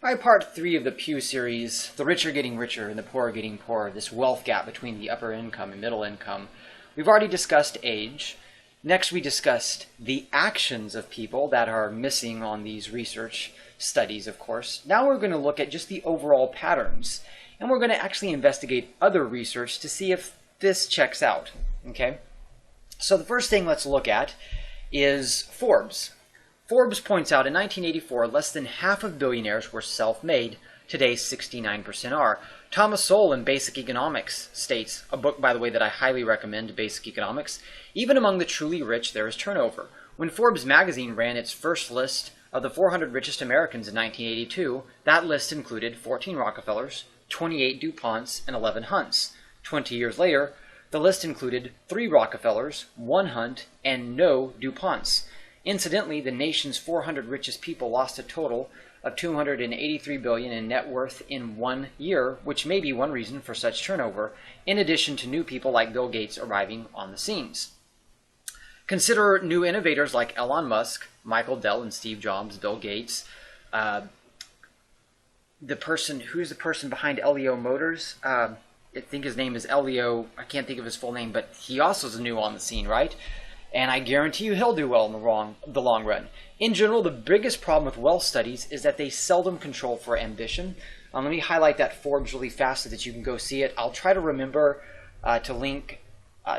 All right, part 3 of the Pew series, the rich are getting richer and the poor are getting poorer, this wealth gap between the upper income and middle income. We've already discussed age. Next, we discussed the actions of people that are missing on these research studies, of course. Now we're going to look at just the overall patterns, and we're going to actually investigate other research to see if this checks out, okay? So the first thing let's look at is Forbes. Forbes points out in 1984, less than half of billionaires were self-made. Today, 69% are. Thomas Sowell in Basic Economics states, a book, by the way, that I highly recommend, Basic Economics, even among the truly rich, there is turnover. When Forbes magazine ran its first list of the 400 richest Americans in 1982, that list included 14 Rockefellers, 28 DuPonts, and 11 Hunts. 20 years later, the list included 3 Rockefellers, 1 Hunt, and no DuPonts. Incidentally, the nation's 400 richest people lost a total of $283 billion in net worth in 1 year, which may be one reason for such turnover, in addition to new people like Bill Gates arriving on the scenes. Consider new innovators like Elon Musk, Michael Dell, and Steve Jobs, Bill Gates. Who's the person behind Elio Motors? I think his name is Elio. I can't think of his full name, but he also is new on the scene, right? And I guarantee you he'll do well in the long run. In general, the biggest problem with wealth studies is that they seldom control for ambition. Let me highlight that Forbes really fast so that you can go see it. I'll try to remember to link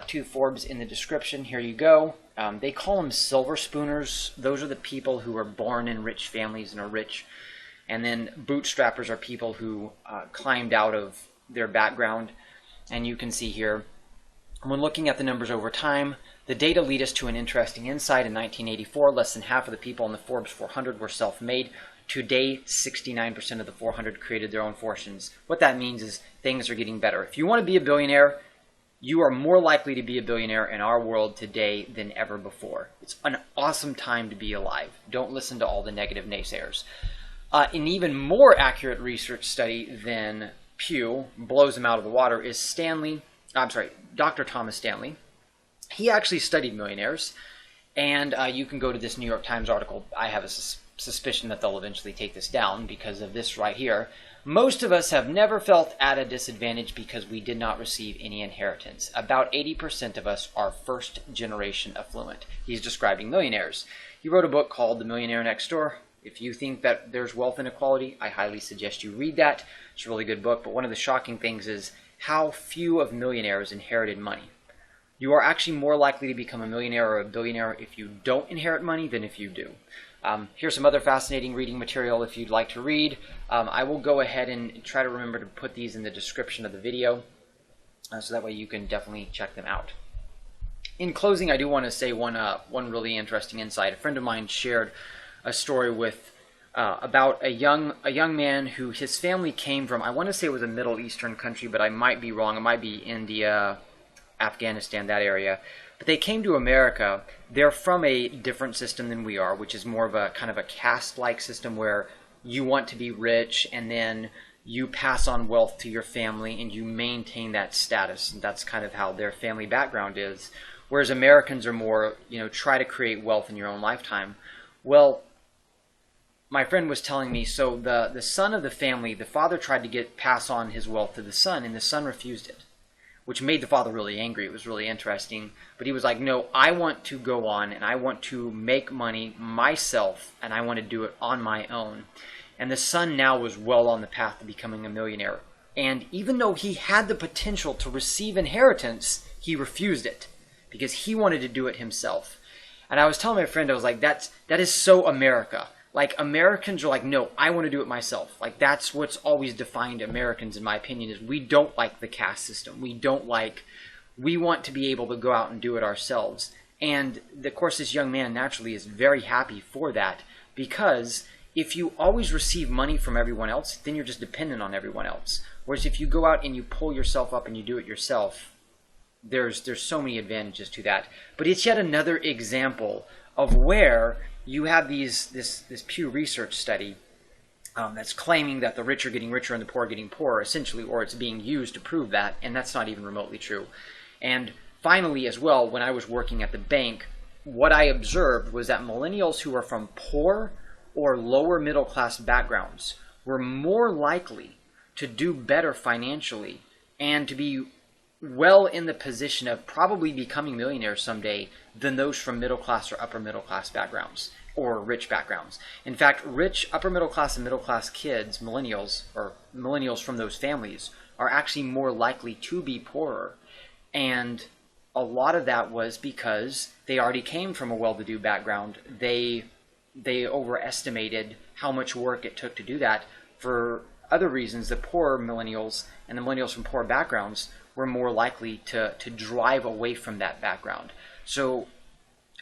to Forbes in the description. Here you go. They call them silver spooners. Those are the people who are born in rich families and are rich. And then bootstrappers are people who climbed out of their background. And you can see here, when looking at the numbers over time, the data lead us to an interesting insight. In 1984, less than half of the people in the Forbes 400 were self-made. Today, 69% of the 400 created their own fortunes. What that means is things are getting better. If you want to be a billionaire, you are more likely to be a billionaire in our world today than ever before. It's an awesome time to be alive. Don't listen to all the negative naysayers. An even more accurate research study than Pew, blows them out of the water, is Dr. Thomas Stanley. He actually studied millionaires, and you can go to this New York Times article. I have a suspicion that they'll eventually take this down because of this right here. Most of us have never felt at a disadvantage because we did not receive any inheritance. About 80% of us are first-generation affluent. He's describing millionaires. He wrote a book called The Millionaire Next Door. If you think that there's wealth inequality, I highly suggest you read that. It's a really good book, but one of the shocking things is how few of millionaires inherited money. You are actually more likely to become a millionaire or a billionaire if you don't inherit money than if you do. Here's some other fascinating reading material if you'd like to read. I will go ahead and try to remember to put these in the description of the video, so that way you can definitely check them out. In closing, I do want to say one really interesting insight. A friend of mine shared a story with about a young man who his family came from, I want to say it was a Middle Eastern country, but I might be wrong. It might be India, Afghanistan, that area. But they came to America. They're from a different system than we are, which is more of a kind of a caste-like system where you want to be rich and then you pass on wealth to your family and you maintain that status. And that's kind of how their family background is. Whereas Americans are more, try to create wealth in your own lifetime. Well, my friend was telling me, so the son of the family, the father tried to pass on his wealth to the son, and the son refused it, which made the father really angry. It was really interesting. But he was like, no, I want to go on and I want to make money myself and I want to do it on my own. And the son now was well on the path to becoming a millionaire. And even though he had the potential to receive inheritance, he refused it because he wanted to do it himself. And I was telling my friend, I was like, that is so America. Like, Americans are like, no, I want to do it myself. Like, that's what's always defined Americans, in my opinion, is we don't like the caste system. We want to be able to go out and do it ourselves. And, of course, this young man naturally is very happy for that, because if you always receive money from everyone else, then you're just dependent on everyone else. Whereas if you go out and you pull yourself up and you do it yourself, there's so many advantages to that. But it's yet another example of where you have this Pew Research study that's claiming that the rich are getting richer and the poor are getting poorer, essentially, or it's being used to prove that, and that's not even remotely true. And finally, as well, when I was working at the bank, what I observed was that millennials who are from poor or lower middle class backgrounds were more likely to do better financially and to be well in the position of probably becoming millionaires someday than those from middle class or upper middle class backgrounds or rich backgrounds. In fact, rich upper middle class and middle class kids, millennials or millennials from those families, are actually more likely to be poorer. And a lot of that was because they already came from a well-to-do background. They overestimated how much work it took to do that. For other reasons, the poor millennials and the millennials from poor backgrounds were more likely to drive away from that background. So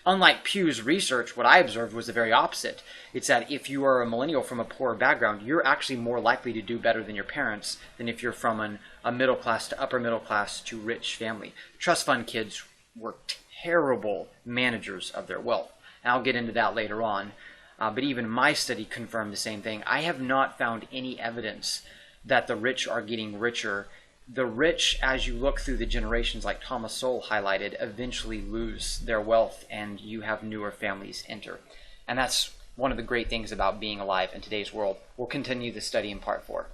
unlike Pew's research, what I observed was the very opposite. It's that if you are a millennial from a poor background, you're actually more likely to do better than your parents than if you're from a middle class to upper middle class to rich family. Trust fund kids were terrible managers of their wealth. And I'll get into that later on. But even my study confirmed the same thing. I have not found any evidence that the rich are getting richer. The rich, as you look through the generations like Thomas Sowell highlighted, eventually lose their wealth and you have newer families enter. And that's one of the great things about being alive in today's world. We'll continue the study in part 4.